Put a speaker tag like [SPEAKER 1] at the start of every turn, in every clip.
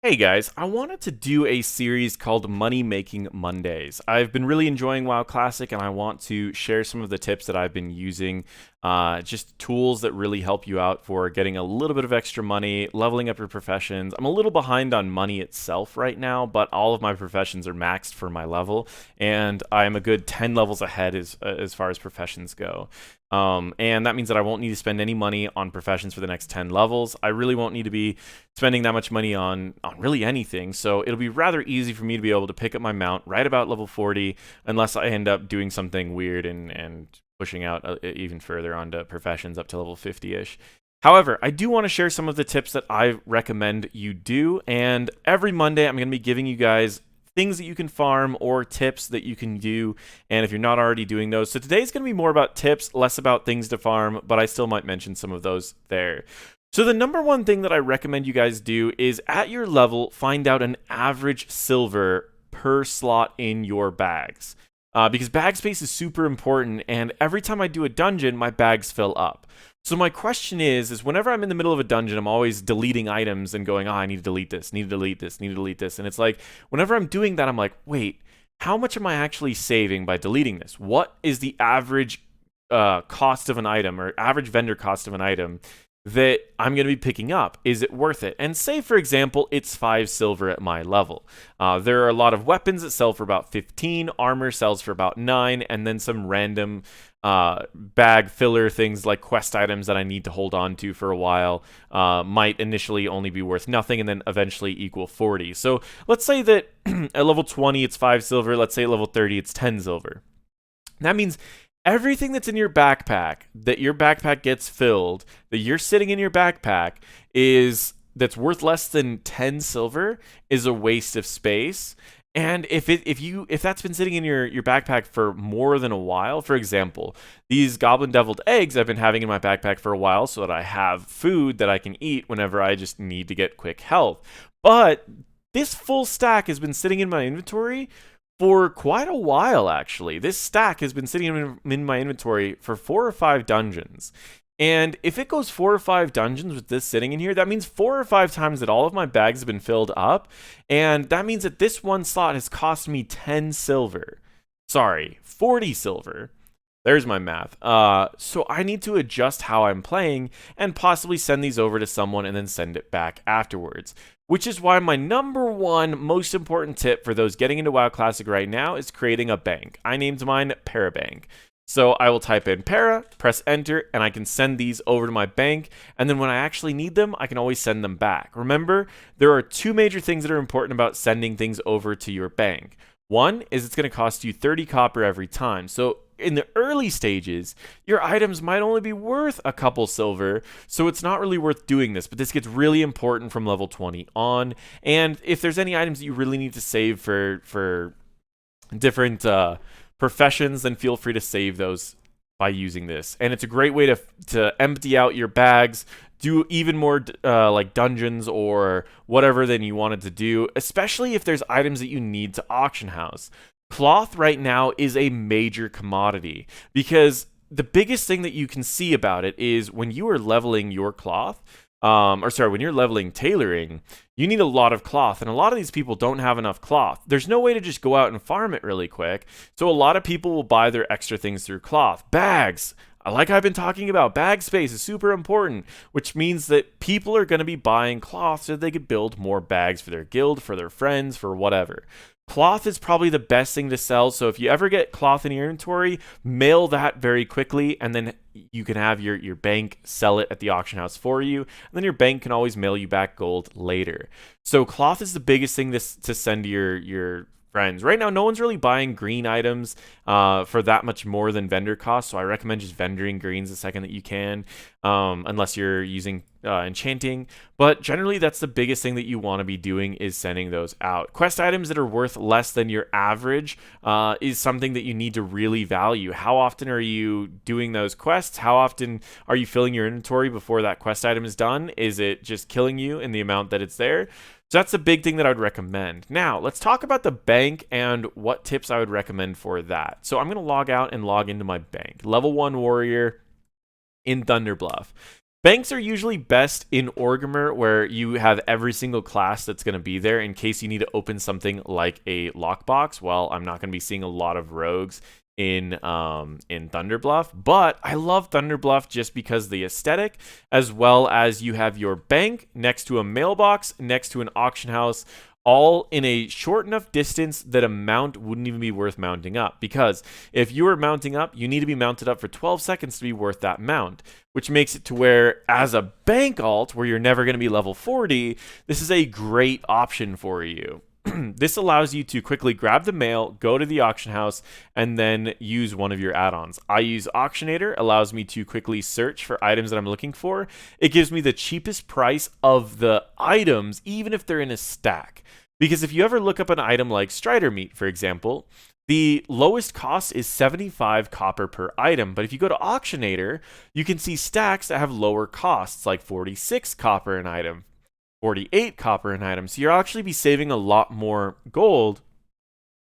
[SPEAKER 1] Hey guys, I wanted to do a series called Money Making Mondays. I've been really enjoying WoW Classic and I want to share some of the tips that I've been using, just tools that really help you out for getting a little bit of extra money, leveling up your professions. I'm a little behind on money itself right now, but all of my professions are maxed for my level, and I'm a good 10 levels ahead as far as professions go. And that means that I won't need to spend any money on professions for the next 10 levels. I really won't need to be spending that much money on really anything. So it'll be rather easy for me to be able to pick up my mount right about level 40, unless I end up doing something weird and pushing out even further onto professions up to level 50-ish. However, I do want to share some of the tips that I recommend you do, and every Monday I'm going to be giving you guys things that you can farm or tips that you can do, and if you're not already doing those. So today's going to be more about tips, less about things to farm, but I still might mention some of those there. So the number one thing that I recommend you guys do is at your level, find out an average silver per slot in your bags. Because bag space is super important, and every time I do a dungeon, my bags fill up. So my question is whenever I'm in the middle of a dungeon, I'm always deleting items and going, oh, I need to delete this, need to delete this, need to delete this. And it's like, whenever I'm doing that, I'm like, wait, how much am I actually saving by deleting this? What is the average cost of an item, or average vendor cost of an item that I'm going to be picking up? Is it worth it? And say, for example, it's 5 silver at my level. There are a lot of weapons that sell for about 15, armor sells for about 9, and then some random bag filler things like quest items that I need to hold on to for a while might initially only be worth nothing and then eventually equal 40. So let's say that at level 20 it's 5 silver, let's say at level 30 it's 10 silver. That means everything that's in your backpack, that your backpack gets filled, that you're sitting in your backpack, that's worth less than 10 silver is a waste of space. And if that's been sitting in your backpack for more than a while, for example, these goblin deviled eggs I've been having in my backpack for a while so that I have food that I can eat whenever I just need to get quick health. But this full stack has been sitting in my inventory for quite a while, actually. This stack has been sitting in my inventory for 4 or 5 dungeons. And if it goes 4 or 5 dungeons with this sitting in here, that means 4 or 5 times that all of my bags have been filled up. And that means that this one slot has cost me 10 silver. Sorry, 40 silver. There's my math. So I need to adjust how I'm playing and possibly send these over to someone and then send it back afterwards. Which is why my number one most important tip for those getting into WoW Classic right now is creating a bank. I named mine Parabank. So I will type in para, press enter, and I can send these over to my bank. And then when I actually need them, I can always send them back. Remember, there are 2 major things that are important about sending things over to your bank. One is it's going to cost you 30 copper every time. So in the early stages, your items might only be worth a couple silver, so it's not really worth doing this. But this gets really important from level 20 on. And if there's any items that you really need to save for different professions, then feel free to save those by using this. And it's a great way to empty out your bags, do even more like dungeons or whatever than you wanted to do, especially if there's items that you need to auction house. Cloth right now is a major commodity because the biggest thing that you can see about it is when you are leveling your cloth, when you're leveling tailoring, you need a lot of cloth, and a lot of these people don't have enough cloth. There's no way to just go out and farm it really quick, so a lot of people will buy their extra things through cloth. Bags, like I've been talking about, bag space is super important, which means that people are going to be buying cloth so they could build more bags for their guild, for their friends, for whatever. Cloth is probably the best thing to sell, so if you ever get cloth in your inventory, mail that very quickly, and then you can have your bank sell it at the auction house for you, and then your bank can always mail you back gold later. So cloth is the biggest thing to send to your friends. Right now, no one's really buying green items for that much more than vendor cost, so I recommend just vendoring greens the second that you can, unless you're using enchanting. But generally, that's the biggest thing that you want to be doing, is sending those out. Quest items that are worth less than your average is something that you need to really value. How often are you doing those quests? How often are you filling your inventory before that quest item is done? Is it just killing you in the amount that it's there? So that's the big thing that I would recommend. Now, let's talk about the bank and what tips I would recommend for that. So I'm going to log out and log into my bank. Level 1 warrior in Thunderbluff. Banks are usually best in Orgrimmar, where you have every single class that's going to be there in case you need to open something like a lockbox. Well, I'm not going to be seeing a lot of rogues in Thunderbluff, but I love Thunderbluff just because the aesthetic, as well as you have your bank next to a mailbox, next to an auction house, all in a short enough distance that a mount wouldn't even be worth mounting up. Because if you are mounting up, you need to be mounted up for 12 seconds to be worth that mount, which makes it to where, as a bank alt, where you're never going to be level 40, this is a great option for you. This allows you to quickly grab the mail, go to the auction house, and then use one of your add-ons. I use Oxygenator, allows me to quickly search for items that I'm looking for. It gives me the cheapest price of the items, even if they're in a stack. Because if you ever look up an item like Strider Meat, for example, the lowest cost is 75 copper per item. But if you go to Auctionator, you can see stacks that have lower costs, like 46 copper an item, 48 copper an item. So you'll actually be saving a lot more gold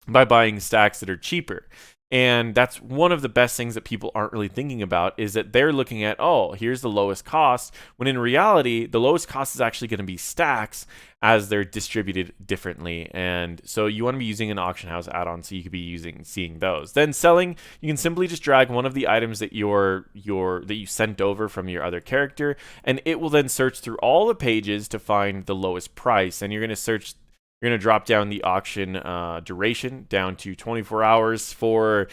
[SPEAKER 1] by buying stacks that are cheaper. And that's one of the best things that people aren't really thinking about, is that they're looking at, oh, here's the lowest cost, when in reality, the lowest cost is actually going to be stacks as they're distributed differently. And so you want to be using an auction house add-on so you could be seeing those. Then selling, you can simply just drag one of the items that you sent over from your other character, and it will then search through all the pages to find the lowest price. And you're going to drop down the auction duration down to 24 hours for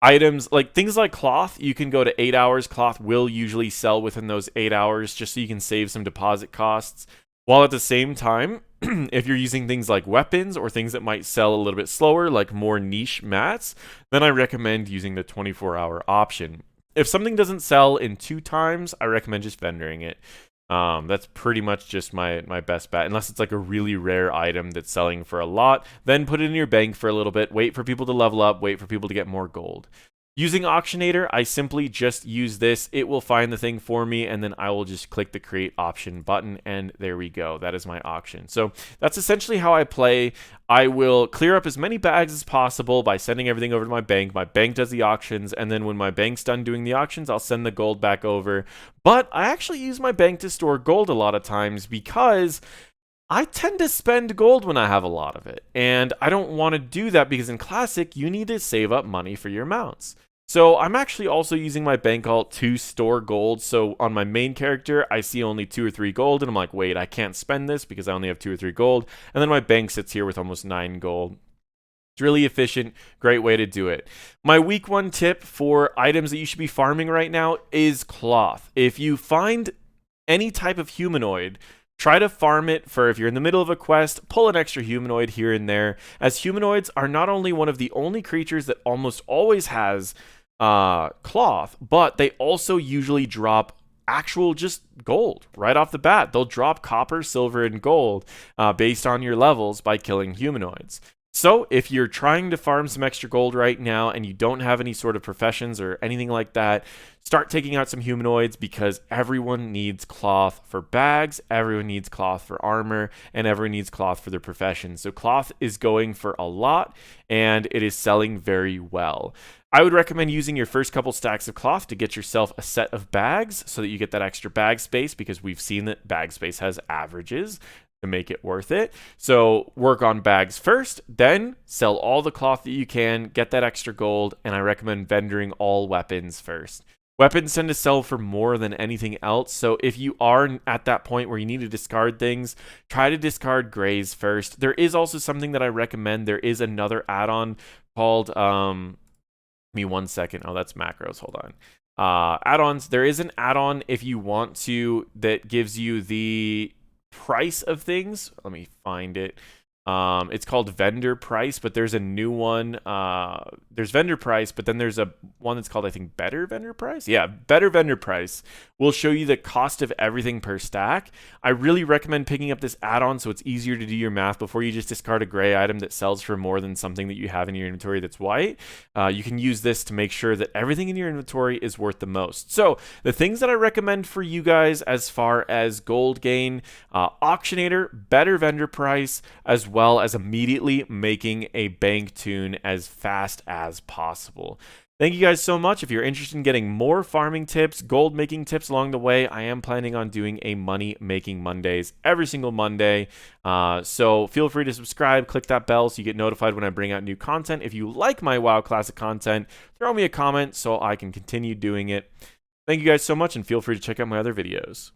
[SPEAKER 1] items like things like cloth. You can go to 8 hours. Cloth will usually sell within those 8 hours, just so you can save some deposit costs. While at the same time, if you're using things like weapons or things that might sell a little bit slower, like more niche mats, then I recommend using the 24-hour option. If something doesn't sell in 2 times, I recommend just vendoring it. That's pretty much just my best bet, unless it's like a really rare item that's selling for a lot. Then put it in your bank for a little bit, wait for people to level up, wait for people to get more gold. Using Auctionator, I simply just use this. It will find the thing for me, and then I will just click the create option button, and there we go. That is my auction. So that's essentially how I play. I will clear up as many bags as possible by sending everything over to my bank. My bank does the auctions, and then when my bank's done doing the auctions, I'll send the gold back over. But I actually use my bank to store gold a lot of times, because I tend to spend gold when I have a lot of it. And I don't want to do that, because in Classic, you need to save up money for your mounts. So I'm actually also using my bank alt to store gold. So on my main character, I see only 2 or 3 gold, and I'm like, wait, I can't spend this because I only have 2 or 3 gold. And then my bank sits here with almost 9 gold. It's really efficient, great way to do it. My week 1 tip for items that you should be farming right now is cloth. If you find any type of humanoid, try to farm it for, if you're in the middle of a quest, pull an extra humanoid here and there, as humanoids are not only one of the only creatures that almost always has cloth, but they also usually drop actual just gold right off the bat. They'll drop copper, silver, and gold based on your levels by killing humanoids. So if you're trying to farm some extra gold right now and you don't have any sort of professions or anything like that, start taking out some humanoids, because everyone needs cloth for bags, everyone needs cloth for armor, and everyone needs cloth for their profession. So cloth is going for a lot, and it is selling very well. I would recommend using your first couple stacks of cloth to get yourself a set of bags so that you get that extra bag space, because we've seen that bag space has averages to make it worth it. So work on bags first, then sell all the cloth that you can, get that extra gold, and I recommend vendoring all weapons first. Weapons tend to sell for more than anything else, so if you are at that point where you need to discard things, try to discard grays first. There is also something that I recommend. There is another add-on called, give me 1 second. Oh, that's macros. Hold on. Add-ons. There is an add-on if you want to that gives you the price of things. Let me find it. It's called vendor price, but there's a new one. There's vendor price, but then there's a one that's called, I think, better vendor price. Yeah, better vendor price will show you the cost of everything per stack. I really recommend picking up this add-on so it's easier to do your math before you just discard a gray item that sells for more than something that you have in your inventory that's white. You can use this to make sure that everything in your inventory is worth the most. So the things that I recommend for you guys as far as gold gain, Auctionator, better vendor price, as well as immediately making a bank tune as fast as possible. Thank you guys so much. If you're interested in getting more farming tips, gold making tips along the way, I am planning on doing a money making Mondays every single Monday. So feel free to subscribe, click that bell so you get notified when I bring out new content. If you like my WoW Classic content, throw me a comment so I can continue doing it. Thank you guys so much, and feel free to check out my other videos.